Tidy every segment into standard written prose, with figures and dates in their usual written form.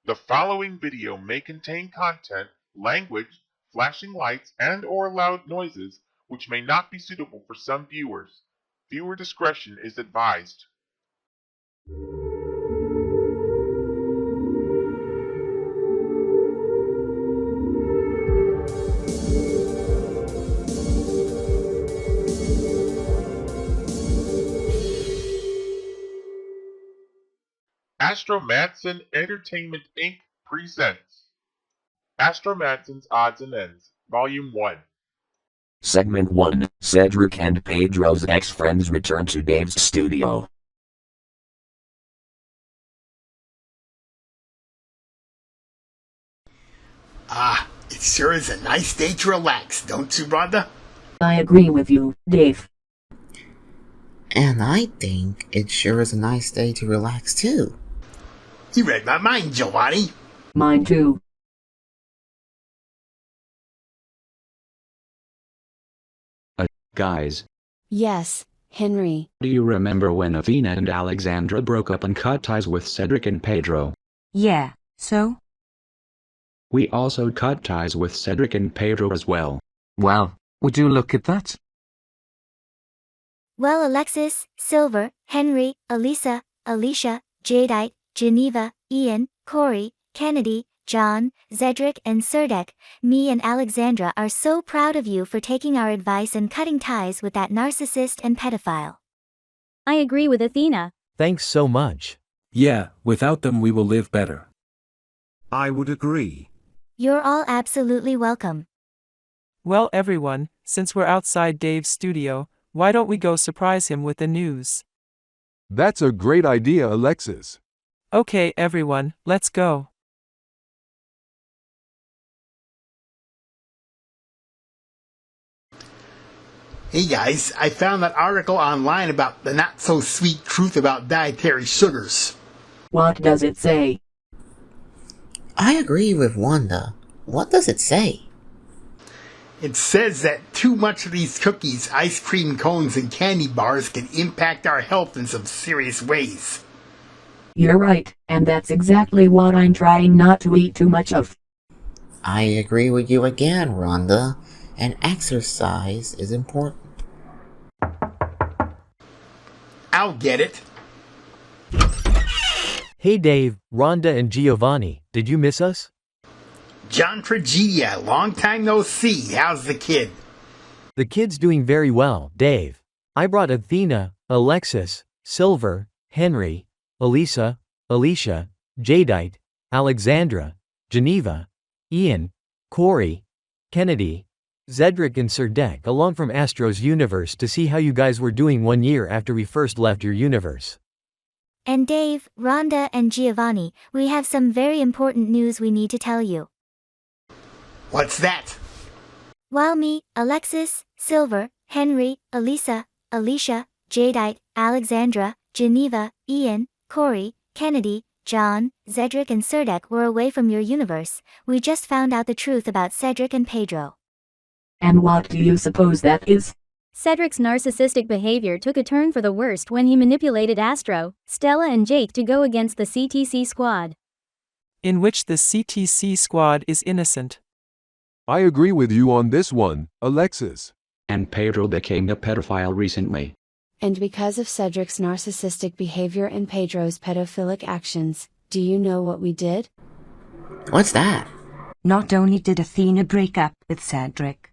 The following video may contain content, language, flashing lights, and/or loud noises which may not be suitable for some viewers. Viewer discretion is advised. Astro Madson Entertainment Inc. presents Astro Madson's Odds and Ends, Volume 1. Segment 1, Cedric and Pedro's ex-friends return to Dave's studio. It sure is a nice day to relax, don't you, brother? I agree with you, Dave. And I think it sure is a nice day to relax too. You read my mind, Giovanni. Mine too. Guys, Yes, Henry. do you remember when Athena and Alexandra broke up and cut ties with Cedric and Pedro? Yeah, so? We also cut ties with Cedric and Pedro as well. Wow, would you look at that? Well, Alexis, Silver, Henry, Elisa, Alicia, Jadeite, Geneva, Ian, Corey, Kennedy, John, Cedric and Cedric, me and Alexandra are so proud of you for taking our advice and cutting ties with that narcissist and pedophile. I agree with Athena. Thanks so much. Yeah, without them we will live better. I would agree. You're all absolutely welcome. Well, everyone, since we're outside Dave's studio, why don't we go surprise him with the news? That's a great idea, Alexis. Okay, everyone, let's go. Hey guys, I found that article online about the not-so-sweet truth about dietary sugars. What does it say? I agree with Wanda. What does it say? It says that too much of these cookies, ice cream cones, and candy bars can impact our health in some serious ways. You're right, and that's exactly what I'm trying not to eat too much of. I agree with you again, Rhonda. And exercise is important. I'll get it. Hey Dave, Rhonda and Giovanni, did you miss us? John Tragedia, long time no see. How's the kid? The kid's doing very well, Dave. I brought Athena, Alexis, Silver, Henry, Elisa, Alicia, Jadeite, Alexandra, Geneva, Ian, Corey, Kennedy, Cedric and Cedric along from Astro's universe to see how you guys were doing 1 year after we first left your universe. And Dave, Rhonda and Giovanni, we have some very important news we need to tell you. What's that? While me, Alexis, Silver, Henry, Elisa, Alicia, Jadeite, Alexandra, Geneva, Ian, Corey, Kennedy, John, Cedric and Cedric were away from your universe, we just found out the truth about Cedric and Pedro. And what do you suppose that is? Cedric's narcissistic behavior took a turn for the worst when he manipulated Astro, Stella and Jake to go against the CTC Squad. In which the CTC Squad is innocent. I agree with you on this one, Alexis. And Pedro became a pedophile recently. And because of Cedric's narcissistic behavior and Pedro's pedophilic actions, do you know what we did? What's that? Not only did Athena break up with Cedric,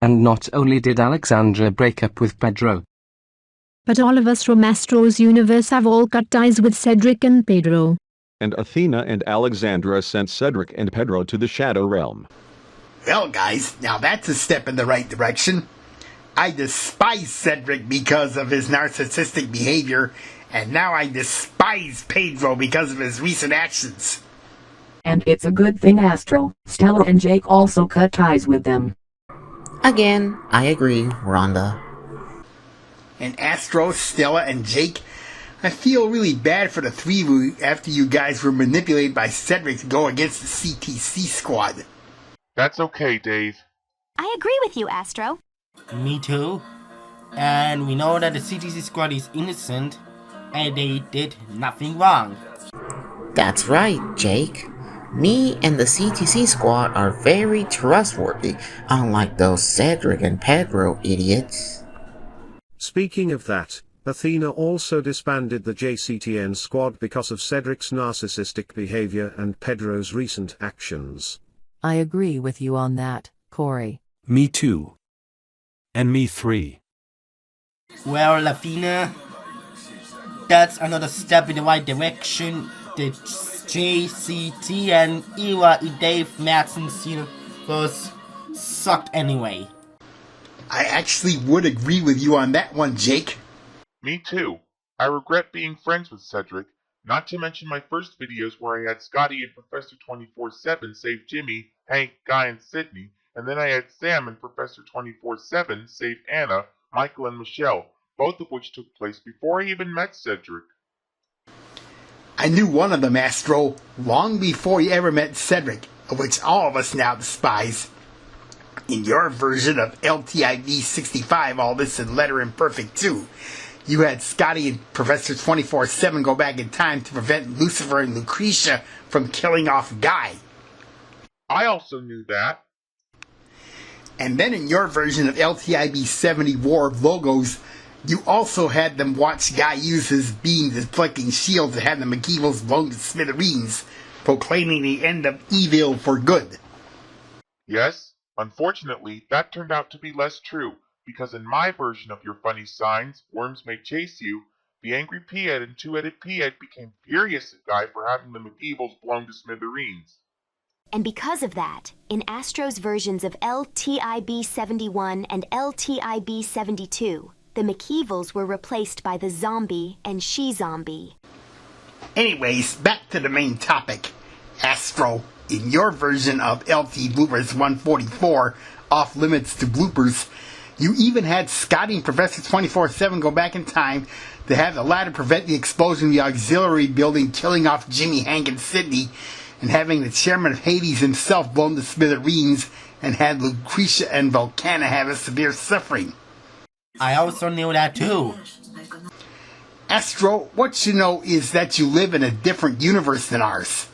And not only did Alexandra break up with Pedro, but all of us from Astro's universe have all cut ties with Cedric and Pedro. And Athena and Alexandra sent Cedric and Pedro to the Shadow Realm. Well, guys, now that's a step in the right direction. I despise Cedric because of his narcissistic behavior, and now I despise Pedro because of his recent actions. And it's a good thing Astro, Stella and Jake also cut ties with them. Again, I agree, Rhonda. And Astro, Stella, and Jake, I feel really bad for the three of you after you guys were manipulated by Cedric to go against the CTC Squad. That's okay, Dave. I agree with you, Astro. Me too. And we know that the CTC Squad is innocent, and they did nothing wrong. That's right, Jake. Me and the CTC squad are very trustworthy, unlike those Cedric and Pedro idiots. Speaking of that, Athena also disbanded the JCtn Squad because of Cedric's narcissistic behavior and Pedro's recent actions. I agree with you on that, Corey. Me too. And me 3. Well, Athena, that's another step in the right direction. The JCtn era in Dave Madson's universe sucked anyway. I actually would agree with you on that one, Jake. Me too. I regret being friends with Cedric, not to mention my first videos where I had Scotty and Professor 24/7 save Jimmy, Hank, Guy, and Sydney, and then I had Sam and Professor 24/7 save Anna, Michael, and Michelle, both of which took place before I even met Cedric. I knew one of them, Astro, long before you ever met Cedric, which all of us now despise. In your version of LTIV 65, all this in letter imperfect too, you had Scotty and Professor 24/7 go back in time to prevent Lucifer and Lucretia from killing off Guy. I also knew that. And then in your version of LTIB 70 War of Logos, you also had them watch Guy use his beam-deflecting shield to have the McKeevils blown to smithereens, proclaiming the end of evil for good. Yes, unfortunately, that turned out to be less true, because in my version of your funny signs, Worms May Chase You, the angry P-Head and Two-Headed P-Head became furious at Guy for having the McKeevils blown to smithereens. And because of that, in Astro's versions of LTIB 71 and LTIB 72, the McKeevils were replaced by the Zombie and She-Zombie. Anyways, back to the main topic. Astro, in your version of LT Bloopers 144, Off Limits to Bloopers, you even had Scotty and Professor 24/7 go back in time to have the latter prevent the explosion of the auxiliary building, killing off Jimmy, Hank, and Sydney, and having the chairman of Hades himself blown to smithereens, and had Lucretia and Volcana have a severe suffering. I also knew that too. Astro, what you know is that you live in a different universe than ours.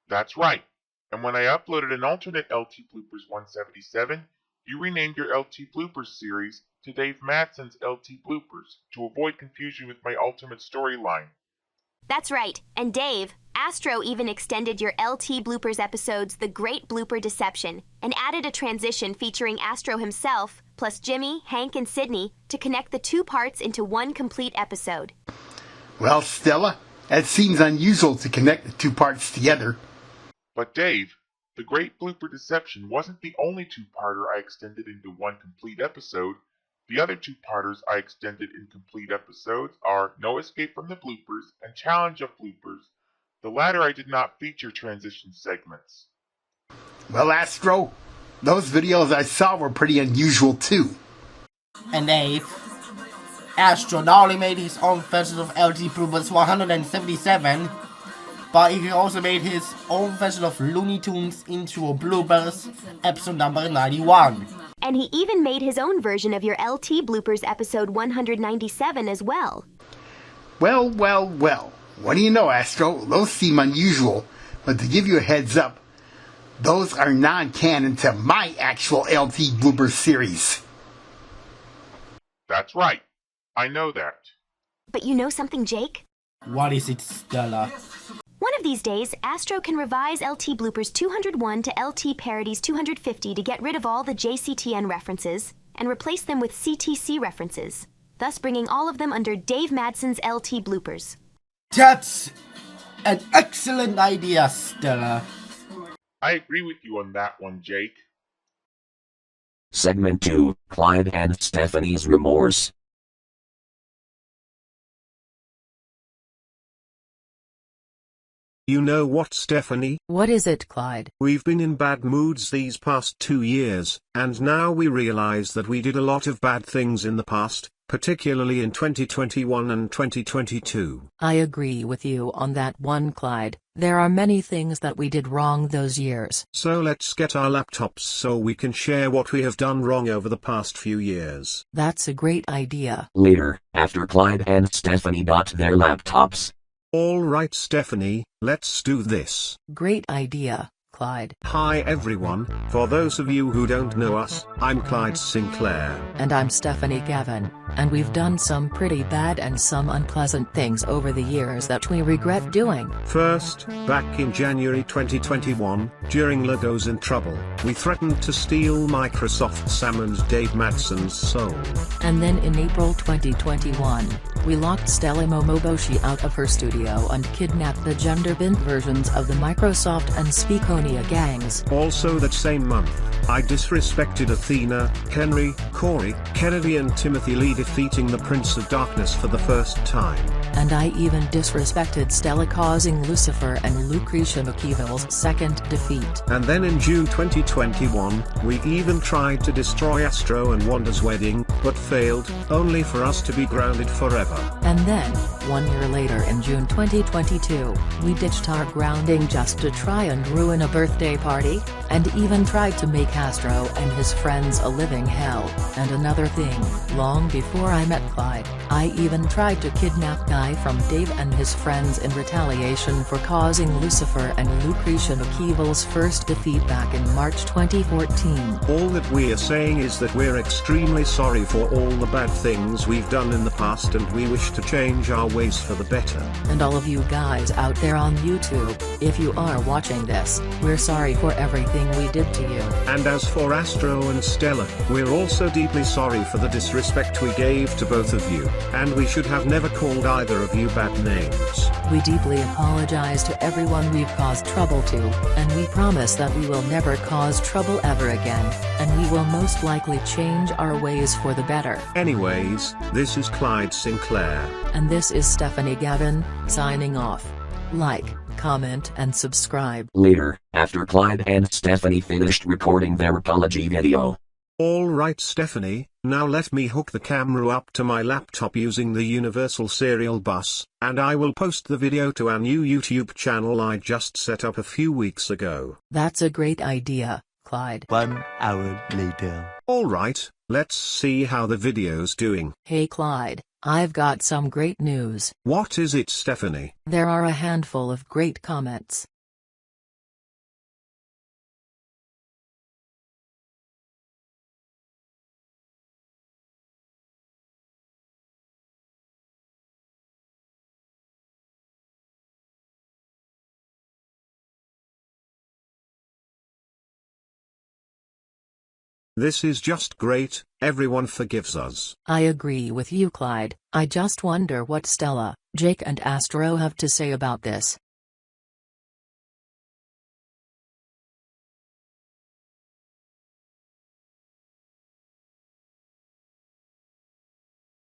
That's right. And when I uploaded an alternate LT Bloopers 177, you renamed your LT Bloopers series to Dave Madson's LT Bloopers to avoid confusion with my ultimate storyline. That's right. And Dave, Astro even extended your LT Bloopers episodes The Great Blooper Deception and added a transition featuring Astro himself, plus Jimmy, Hank, and Sydney to connect the two parts into one complete episode. Well, Stella, that seems unusual to connect the two parts together. But Dave, The Great Blooper Deception wasn't the only two-parter I extended into one complete episode. The other two-parters I extended in complete episodes are No Escape from the Bloopers and Challenge of Bloopers. The latter I did not feature transition segments. Well, Astro, those videos I saw were pretty unusual too. And Dave, Astro not only made his own version of LT Bloopers 177, but he also made his own version of Looney Tunes Intro Bloopers, episode number 91. And he even made his own version of your LT Bloopers episode 197 as well. Well. What do you know, Astro? Those seem unusual, but to give you a heads up, those are non-canon to my actual LT Bloopers series. That's right. I know that. But you know something, Jake? What is it, Stella? One of these days, Astro can revise LT Bloopers 201 to LT Parodies 250 to get rid of all the JCtn references and replace them with CTC references, thus bringing all of them under Dave Madson's LT Bloopers. That's an excellent idea, Stella. I agree with you on that one, Jake. Segment 2, Clyde and Stephanie's Remorse. You know what, Stephanie? What is it, Clyde? We've been in bad moods these past 2 years, and now we realize that we did a lot of bad things in the past, particularly in 2021 and 2022. I agree with you on that one, Clyde. There are many things that we did wrong those years. So let's get our laptops so we can share what we have done wrong over the past few years. That's a great idea. Later, after Clyde and Stephanie got their laptops. Alright Stephanie, let's do this. Great idea, Clyde. Hi everyone, for those of you who don't know us, I'm Clyde Sinclair. And I'm Stephanie Gavin, and we've done some pretty bad and some unpleasant things over the years that we regret doing. First, back in January 2021, during Legos in Trouble, we threatened to steal Microsoft Sam and Dave Madson's soul. And then in April 2021, we locked Stella Momoboshi out of her studio and kidnapped the gender-bent versions of the Microsoft and Speakonia gangs. Also that same month, I disrespected Athena, Henry, Corey, Kennedy and Timothy Lee, defeating the Prince of Darkness for the first time. And I even disrespected Stella, causing Lucifer and Lucretia McKeeville's second defeat. And then in June 2021, we even tried to destroy Astro and Wanda's wedding, but failed, only for us to be grounded forever. And then, 1 year later in June 2022, we ditched our grounding just to try and ruin a birthday party, and even tried to make Astro and his friends a living hell. And another thing, long before I met Clyde, I even tried to kidnap Guy from Dave and his friends in retaliation for causing Lucifer and Lucretia McKeeville's first defeat back in March 2014. All that we are saying is that we're extremely sorry for all the bad things we've done in the past, and we wish to change our ways for the better. And all of you guys out there on YouTube, if you are watching this, we're sorry for everything we did to you. And as for Astro and Stella, we're also deeply sorry for the disrespect we gave to both of you, and we should have never called either of you bad names. We deeply apologize to everyone we've caused trouble to, and we promise that we will never cause trouble ever again, and we will most likely change our ways for the better. Anyways, this is Clyde Sinclair. And this is Stephanie Gavin, signing off. Like, comment and subscribe. Later, after Clyde and Stephanie finished recording their apology video. Alright Stephanie, now let me hook the camera up to my laptop using the Universal Serial Bus, and I will post the video to our new YouTube channel I just set up a few weeks ago. That's a great idea, Clyde. 1 hour later. Alright, let's see how the video's doing. Hey Clyde, I've got some great news. What is it, Stephanie? There are a handful of great comments. This is just great, everyone forgives us. I agree with you, Clyde. I just wonder what Stella, Jake and Astro have to say about this.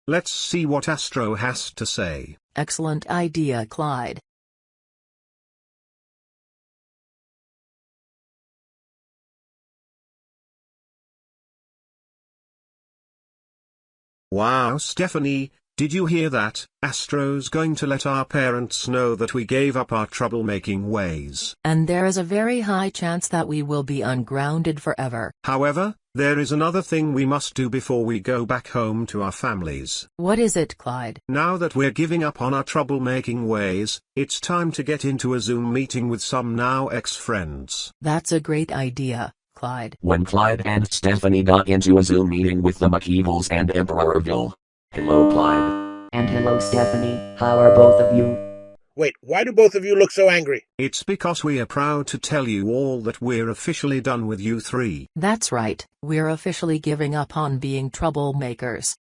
Let's see what Astro has to say. Excellent idea, Clyde. Wow, Stephanie, did you hear that? Astro's going to let our parents know that we gave up our troublemaking ways. And there is a very high chance that we will be ungrounded forever. However, there is another thing we must do before we go back home to our families. What is it, Clyde? Now that we're giving up on our troublemaking ways, it's time to get into a Zoom meeting with some now ex-friends. That's a great idea, Clyde. When Clyde and Stephanie got into a Zoom meeting with the McKeevils and Emperorville. Hello Clyde. And hello Stephanie, how are both of you? Wait, why do both of you look so angry? It's because we are proud to tell you all that we're officially done with you three. That's right, we're officially giving up on being troublemakers.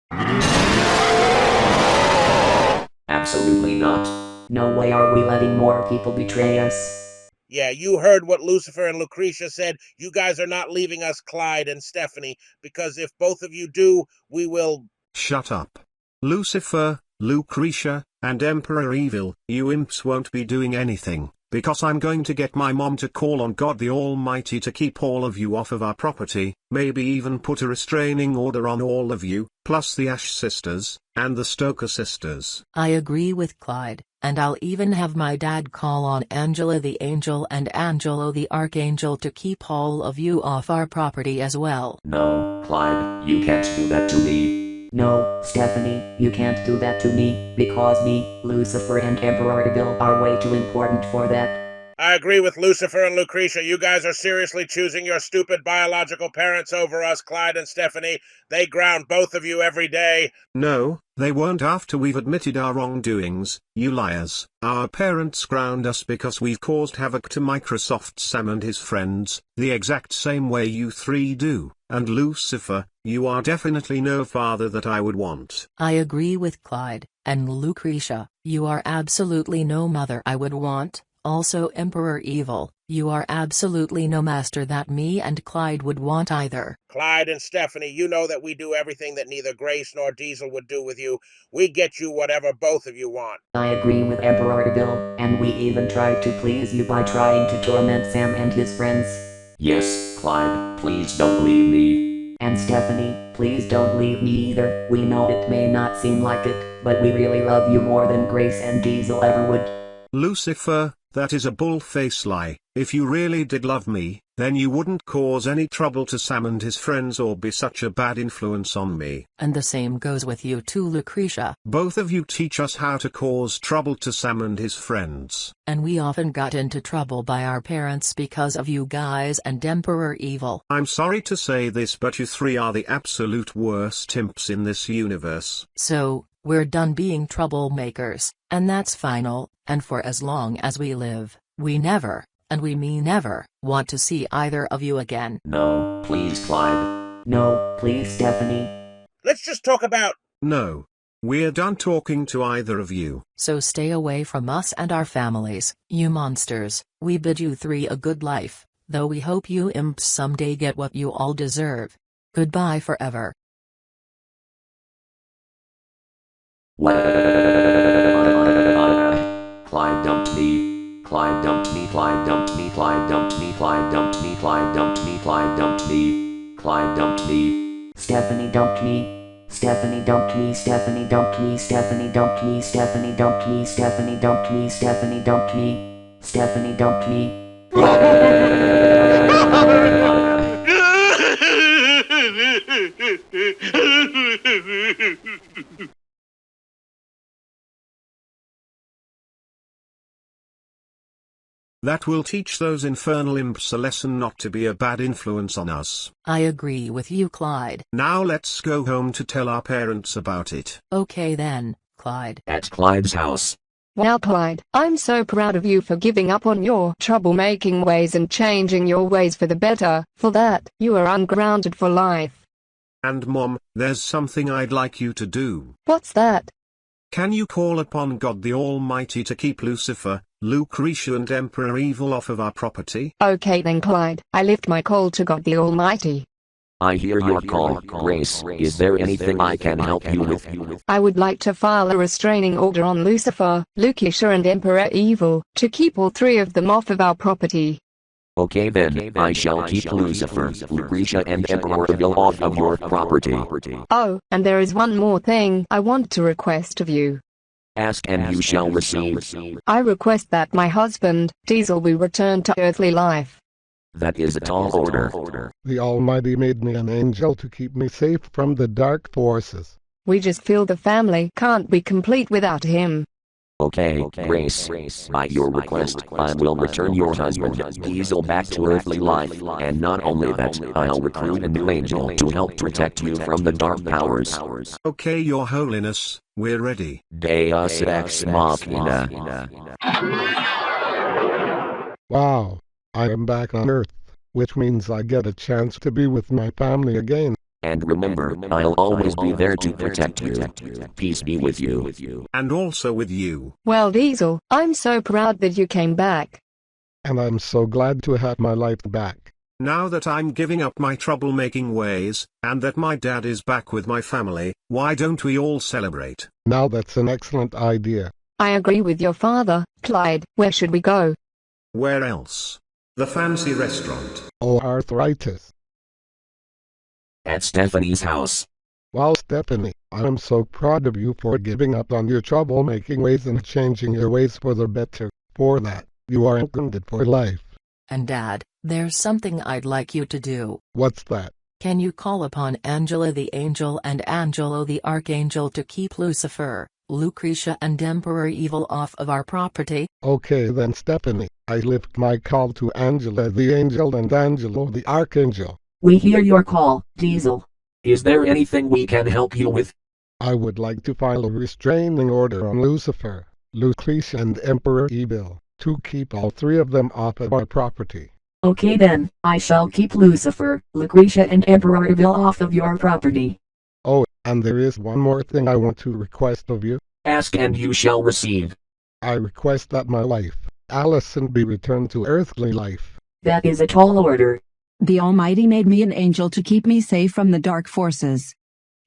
Absolutely not. No way are we letting more people betray us. Yeah, you heard what Lucifer and Lucretia said. You guys are not leaving us, Clyde and Stephanie, because if both of you do, we will... Shut up. Lucifer, Lucretia, and Emperor Evil, you imps won't be doing anything, because I'm going to get my mom to call on God the Almighty to keep all of you off of our property, maybe even put a restraining order on all of you, plus the Ash sisters, and the Stoker sisters. I agree with Clyde, and I'll even have my dad call on Angela the Angel and Angelo the Archangel to keep all of you off our property as well. No, Clyde, you can't do that to me. No, Stephanie, you can't do that to me, because me, Lucifer and Emperor Evil are way too important for that. I agree with Lucifer and Lucretia. You guys are seriously choosing your stupid biological parents over us, Clyde and Stephanie. They ground both of you every day. No, they won't after we've admitted our wrongdoings, you liars. Our parents ground us because we've caused havoc to Microsoft Sam and his friends, the exact same way you three do. And Lucifer, you are definitely no father that I would want. I agree with Clyde, and Lucretia, you are absolutely no mother I would want. Also Emperor Evil, you are absolutely no master that me and Clyde would want either. Clyde and Stephanie, you know that we do everything that neither Grace nor Diesel would do with you. We get you whatever both of you want. I agree with Emperor Evil, and we even tried to please you by trying to torment Sam and his friends. Yes, Clyde, please don't leave me. And Stephanie, please don't leave me either. We know it may not seem like it, but we really love you more than Grace and Diesel ever would. Lucifer, that is a bull-faced lie. If you really did love me, then you wouldn't cause any trouble to Sam and his friends or be such a bad influence on me. And the same goes with you too, Lucretia. Both of you teach us how to cause trouble to Sam and his friends. And we often got into trouble by our parents because of you guys and Emperor Evil. I'm sorry to say this, but you three are the absolute worst imps in this universe. So, we're done being troublemakers, and that's final, and for as long as we live, we never, and we mean never, want to see either of you again. No, please, Clyde. No, please, Stephanie. Let's just talk about... No. We're done talking to either of you. So stay away from us and our families, you monsters. We bid you three a good life, though we hope you imps someday get what you all deserve. Goodbye forever. Clyde dumped me. Clyde dumped me. Clyde dumped me. Clyde dumped me. Clyde dumped me. Clyde dumped me. Clyde dumped me. Clyde dumped me. Stephanie dumped me. Stephanie dumped me. Stephanie dumped me. Stephanie dumped me. Stephanie dumped me. Stephanie dumped me. Stephanie dumped me. Stephanie dumped me. That will teach those infernal imps a lesson not to be a bad influence on us. I agree with you, Clyde. Now let's go home to tell our parents about it. Okay then, Clyde. At Clyde's house. Well, Clyde, I'm so proud of you for giving up on your troublemaking ways and changing your ways for the better. For that, you are ungrounded for life. And Mom, there's something I'd like you to do. What's that? Can you call upon God the Almighty to keep Lucifer, Lucretia and Emperor Evil off of our property? Okay then, Clyde, I lift my call to God the Almighty. I hear your call, Grace. Is there anything I can help you with? I would like to file a restraining order on Lucifer, Lucretia and Emperor Evil, to keep all three of them off of our property. Okay then, I shall keep Lucifer, Lucretia and Emperor Evil off of your property. Oh, and there is one more thing I want to request of you. Ask and you shall receive. I request that my husband, Diesel, be returned to earthly life. That is a tall order. The Almighty made me an angel to keep me safe from the dark forces. We just feel the family can't be complete without him. Okay, Grace, by your request, I will return your husband, Diesel, back to earthly life, and not only that, I'll recruit a new angel to help protect you from the dark powers. Okay, Your Holiness, we're ready. Deus Ex Machina. Wow, I am back on Earth, which means I get a chance to be with my family again. And remember, I'll always be there to protect you. Peace be with you. And also with you. Well, Diesel, I'm so proud that you came back. And I'm so glad to have my life back. Now that I'm giving up my troublemaking ways, and that my dad is back with my family, why don't we all celebrate? Now that's an excellent idea. I agree with your father, Clyde. Where should we go? Where else? The fancy restaurant. Oh, arthritis. At Stephanie's house. Wow, Stephanie, I am so proud of you for giving up on your troublemaking ways and changing your ways for the better. For that, you are grounded for life. And Dad, there's something I'd like you to do. What's that? Can you call upon Angela the Angel and Angelo the Archangel to keep Lucifer, Lucretia and Emperor Evil off of our property? Okay then, Stephanie. I lift my call to Angela the Angel and Angelo the Archangel. We hear your call, Diesel. Is there anything we can help you with? I would like to file a restraining order on Lucifer, Lucretia and Emperor Evil, to keep all three of them off of our property. Okay then, I shall keep Lucifer, Lucretia and Emperor Evil off of your property. Oh, and there is one more thing I want to request of you. Ask and you shall receive. I request that my wife, Allison, be returned to earthly life. That is a tall order. The Almighty made me an angel to keep me safe from the dark forces.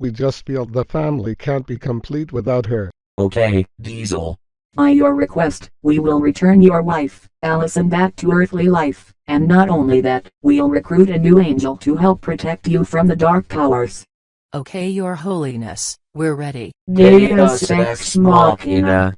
We just feel the family can't be complete without her. Okay, Diesel. By your request, we will return your wife, Allison, back to earthly life, and not only that, we'll recruit a new angel to help protect you from the dark powers. Okay, Your Holiness, we're ready. Deus ex machina.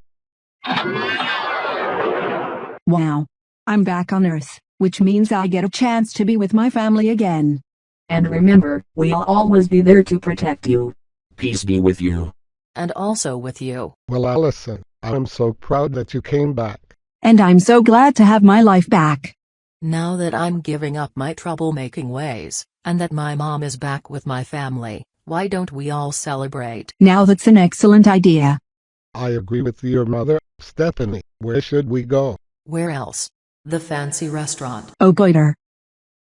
Wow. I'm back on Earth, which means I get a chance to be with my family again. And remember, we'll always be there to protect you. Peace be with you. And also with you. Well, Allison, I'm so proud that you came back. And I'm so glad to have my life back. Now that I'm giving up my troublemaking ways, and that my mom is back with my family, why don't we all celebrate? Now that's an excellent idea. I agree with your mother, Stephanie. Where should we go? Where else? The fancy restaurant. Oh, goiter.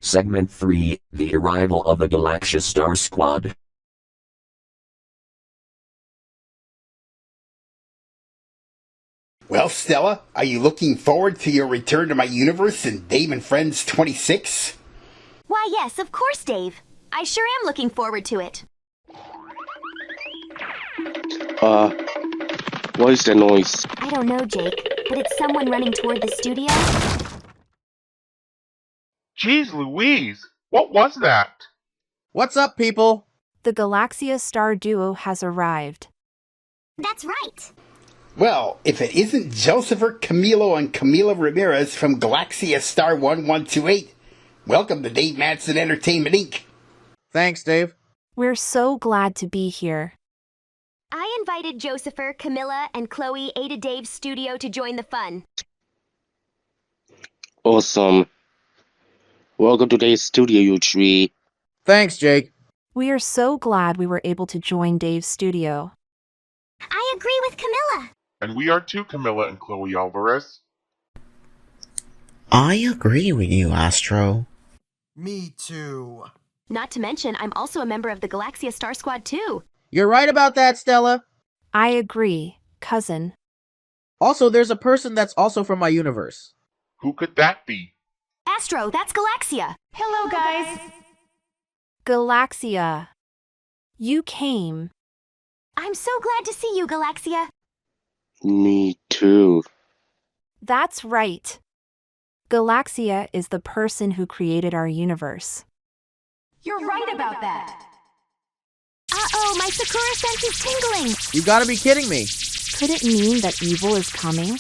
Segment 3, The Arrival of the Galaxia Star Squad. Well, Stella, are you looking forward to your return to my universe in Dave and Friends 26? Why, yes, of course, Dave. I sure am looking forward to it. What is the noise? I don't know, Jake, but it's someone running toward the studio. Jeez Louise, what was that? What's up, people? The Galaxia Star duo has arrived. That's right. Well, if it isn't Josepher, Camilo, and Camila Ramirez from Galaxia Star 1128, welcome to Dave Madson Entertainment, Inc. Thanks, Dave. We're so glad to be here. I invited Josepher, Camilla, and Chloe to Dave's studio to join the fun. Awesome. Welcome to today's studio, you three. Thanks, Jake. We are so glad we were able to join Dave's studio. I agree with Camilla. And we are too, Camilla and Chloe Alvarez. I agree with you, Astro. Me too. Not to mention, I'm also a member of the Galaxia Star Squad too. You're right about that, Stella. I agree, cousin. Also, there's a person that's also from my universe. Who could that be? Astro, that's Galaxia. Hello, guys. Galaxia. You came. I'm so glad to see you, Galaxia. Me too. That's right. Galaxia is the person who created our universe. You're right about that. Uh-oh, my Sakura sense is tingling. You gotta be kidding me. Could it mean that evil is coming?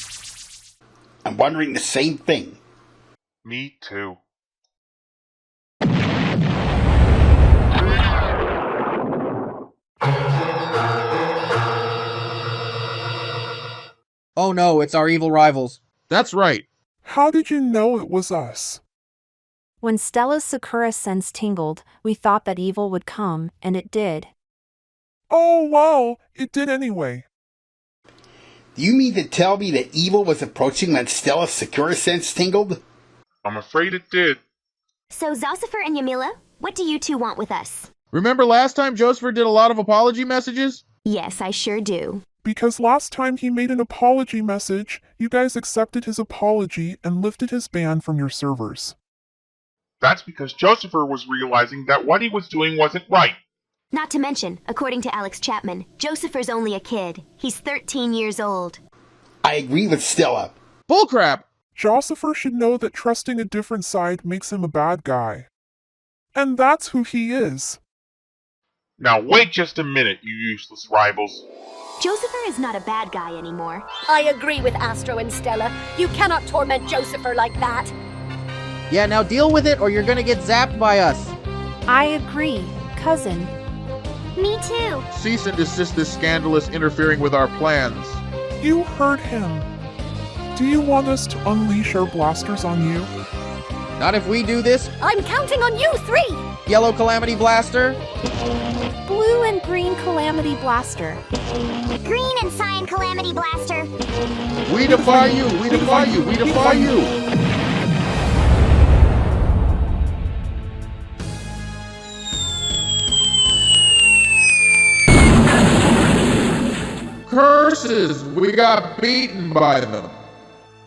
I'm wondering the same thing. Me too. Oh no, it's our evil rivals. That's right. How did you know it was us? When Stella's Sakura sense tingled, we thought that evil would come, and it did. Oh, wow, it did anyway. Do you mean to tell me that evil was approaching when Stella's Sakura sense tingled? I'm afraid it did. So, Zosifer and Yamila, what do you two want with us? Remember last time Josepher did a lot of apology messages? Yes, I sure do. Because last time he made an apology message, you guys accepted his apology and lifted his ban from your servers. That's because Josepher was realizing that what he was doing wasn't right. Not to mention, according to Alex Chapman, Josepher's only a kid. He's 13 years old. I agree with Stella. Bullcrap! Josepher should know that trusting a different side makes him a bad guy. And that's who he is. Now wait just a minute, you useless rivals. Josepher is not a bad guy anymore. I agree with Astro and Stella. You cannot torment Josepher like that. Yeah, now deal with it or you're gonna get zapped by us. I agree, cousin. Me too. Cease and desist this scandalous interfering with our plans. You heard him. Do you want us to unleash our blasters on you? Not if we do this. I'm counting on you three. Yellow Calamity Blaster. Blue and green Calamity Blaster. Green and cyan Calamity Blaster. We defy you! We defy you! We defy you! Curses! We got beaten by them.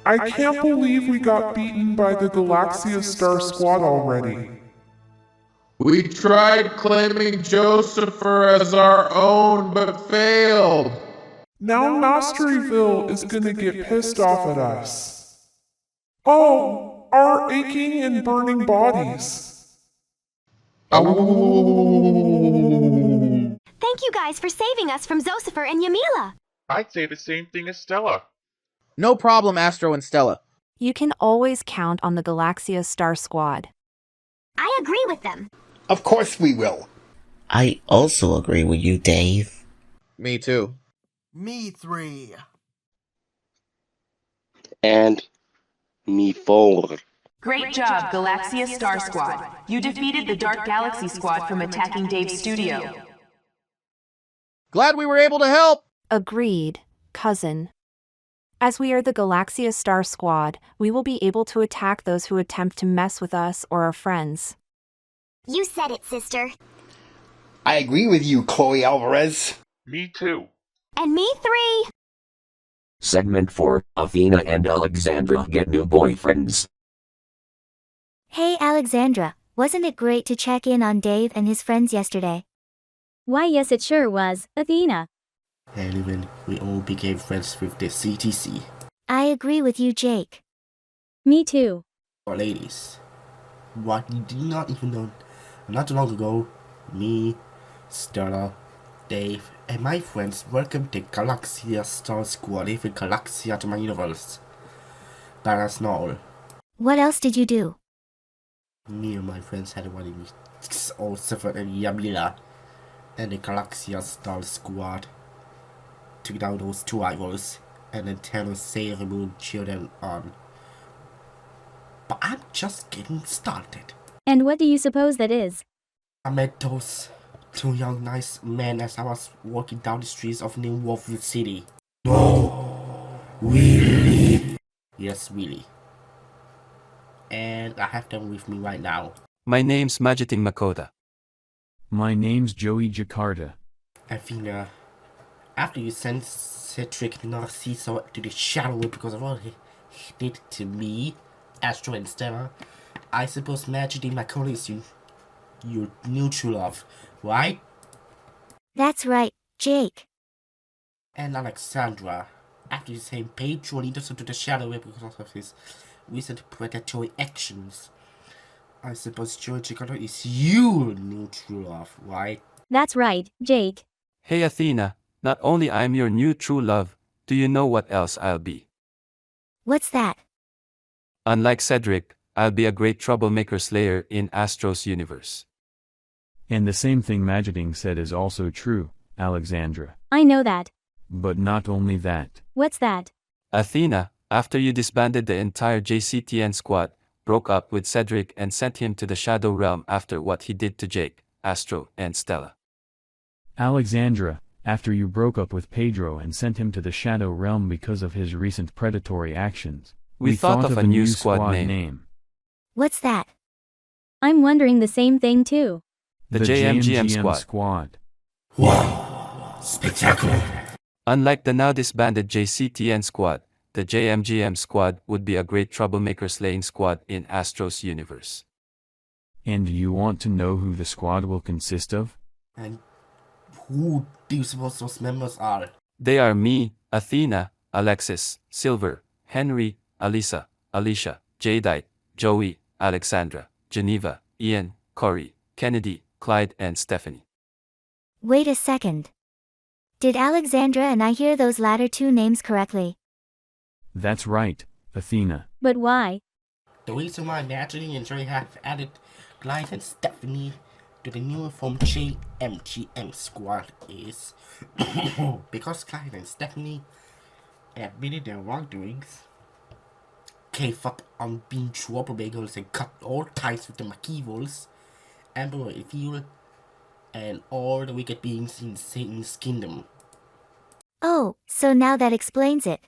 I can't believe we got beaten by the Galaxia Star Squad already. We tried claiming Josepher as our own, but failed. Now Masteryville is gonna get pissed off at us. Oh, our aching and burning bodies. Thank you guys for saving us from Josepher and Yamila. I'd say the same thing as Stella. No problem, Astro and Stella. You can always count on the Galaxia Star Squad. I agree with them. Of course we will. I also agree with you, Dave. Me too. Me 3. And me 4. Great job, Galaxia Star Squad. You defeated the Dark Galaxy Squad from attacking Dave's studio. Glad we were able to help. Agreed, cousin. As we are the Galaxia Star Squad, we will be able to attack those who attempt to mess with us or our friends. You said it, sister. I agree with you, Chloe Alvarez. Me too. And me 3. Segment 4, Athena and Alexandra get new boyfriends. Hey, Alexandra. Wasn't it great to check in on Dave and his friends yesterday? Why, yes, it sure was, Athena. And even we all became friends with the CTC. I agree with you, Jake. Me too. Or ladies, what you do not even know, not too long ago, me, Stella, Dave, and my friends welcomed the Galaxia Star Squad, even Galaxia to my universe. But that's not all. What else did you do? Me and my friends had one in all Suffer and Yamila, and the Galaxia Star Squad took down those two rivals, and then Thanos Sailor Moon cheered them on. But I'm just getting started. And what do you suppose that is? I met those two young nice men as I was walking down the streets of New Wolfwood City. No, really? Yes, really. And I have them with me right now. My name's Magiting Makota. My name's Joey Jakarta. Athena, after you sent Cedric Narciso to the shadow because of what he did to me, Astro and Stella, I suppose Magiting Makota is your new true love, right? That's right, Jake. And Alexandra, after you sent Pedro leaders into the shadow because of his recent predatory actions, I suppose Joey Jakarta is your new true love, right? That's right, Jake. Hey Athena, not only I'm your new true love, do you know what else I'll be? What's that? Unlike Cedric, I'll be a great troublemaker slayer in Astro's universe. And the same thing Magiting said is also true, Alexandra. I know that. But not only that. What's that? Athena, after you disbanded the entire JCtn Squad, broke up with Cedric and sent him to the Shadow Realm after what he did to Jake, Astro, and Stella. Alexandra, after you broke up with Pedro and sent him to the Shadow Realm because of his recent predatory actions, we thought of a new squad name. What's that? I'm wondering the same thing too. The JMGM Squad. Wow! Spectacular! Unlike the now disbanded JCtn Squad, the JMGM Squad would be a great troublemaker slaying squad in Astro's universe. And you want to know who the squad will consist of? And who do you suppose those members are? They are me, Athena, Alexis, Silver, Henry, Alisa, Alicia, Jadeite, Joey, Alexandra, Geneva, Ian, Corey, Kennedy, Clyde and Stephanie. Wait a second. Did Alexandra and I hear those latter two names correctly? That's right, Athena. But why? The reason why Magiting and Joey have added Clyde and Stephanie to the newly formed JCtn Squad is because Clyde and Stephanie admitted their wrongdoings, gave up on being troublemakers and cut all ties with the McEvils, Amber Evil, and all the wicked beings in Satan's kingdom. Oh, so now that explains it.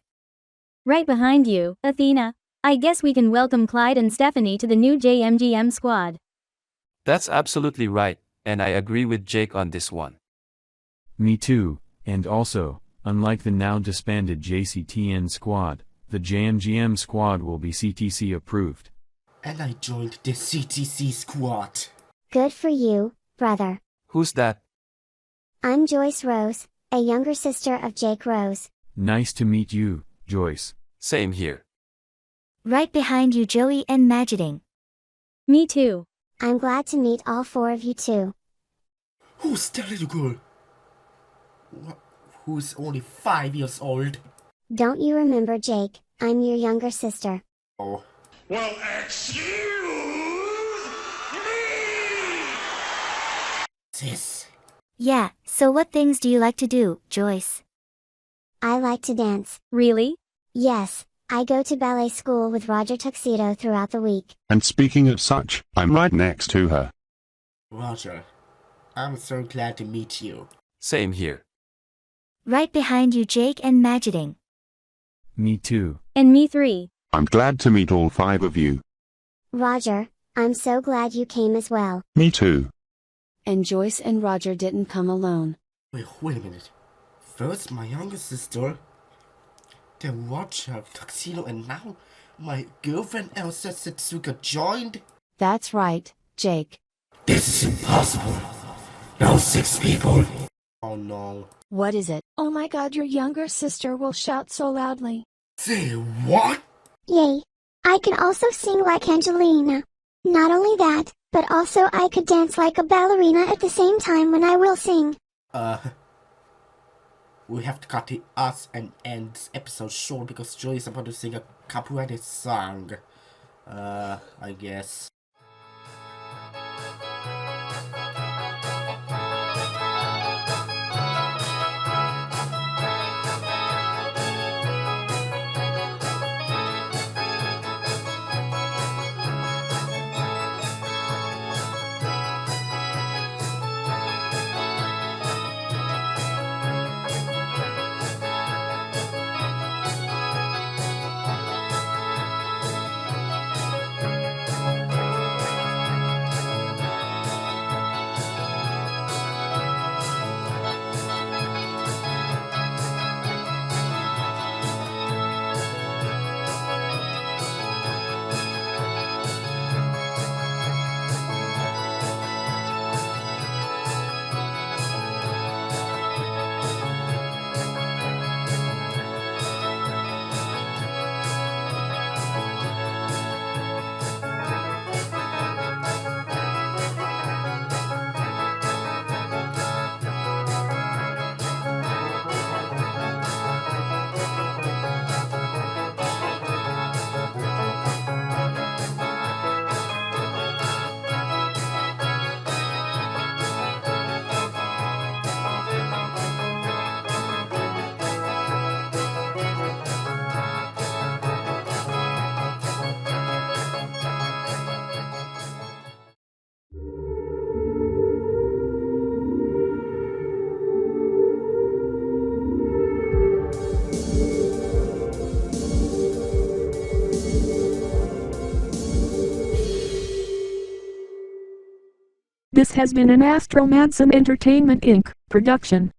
Right behind you, Athena. I guess we can welcome Clyde and Stephanie to the new JCtn Squad. That's absolutely right, and I agree with Jake on this one. Me too, and also, unlike the now disbanded JCtn Squad, the JMGM Squad will be CTC approved. And I joined the CTC Squad. Good for you, brother. Who's that? I'm Joyce Rose, a younger sister of Jake Rose. Nice to meet you, Joyce. Same here. Right behind you, Joey and Magiting. Me too. I'm glad to meet all four of you too. Who's that little girl? Who's only 5 years old? Don't you remember, Jake? I'm your younger sister. Oh. Well, excuse me! Sis. Yeah, so what things do you like to do, Joyce? I like to dance. Really? Yes, I go to ballet school with Roger Tuxedo throughout the week. And speaking of such, I'm right next to her. Roger, I'm so glad to meet you. Same here. Right behind you, Jake and Magiting. Me too. And me 3. I'm glad to meet all 5 of you. Roger, I'm so glad you came as well. Me too. And Joyce and Roger didn't come alone. Wait a minute. First my younger sister, then Roger, Tuxedo, and now my girlfriend Elsa Setsuka joined? That's right, Jake. This is impossible. No 6 people. Oh no. What is it? Oh my god, your younger sister will shout so loudly. Say what? Yay. I can also sing like Angelina. Not only that, but also I could dance like a ballerina at the same time when I will sing. We have to cut the us and end this episode short because Joey is about to sing a copyrighted song. I guess. This has been an Astro Madson Entertainment Inc. production.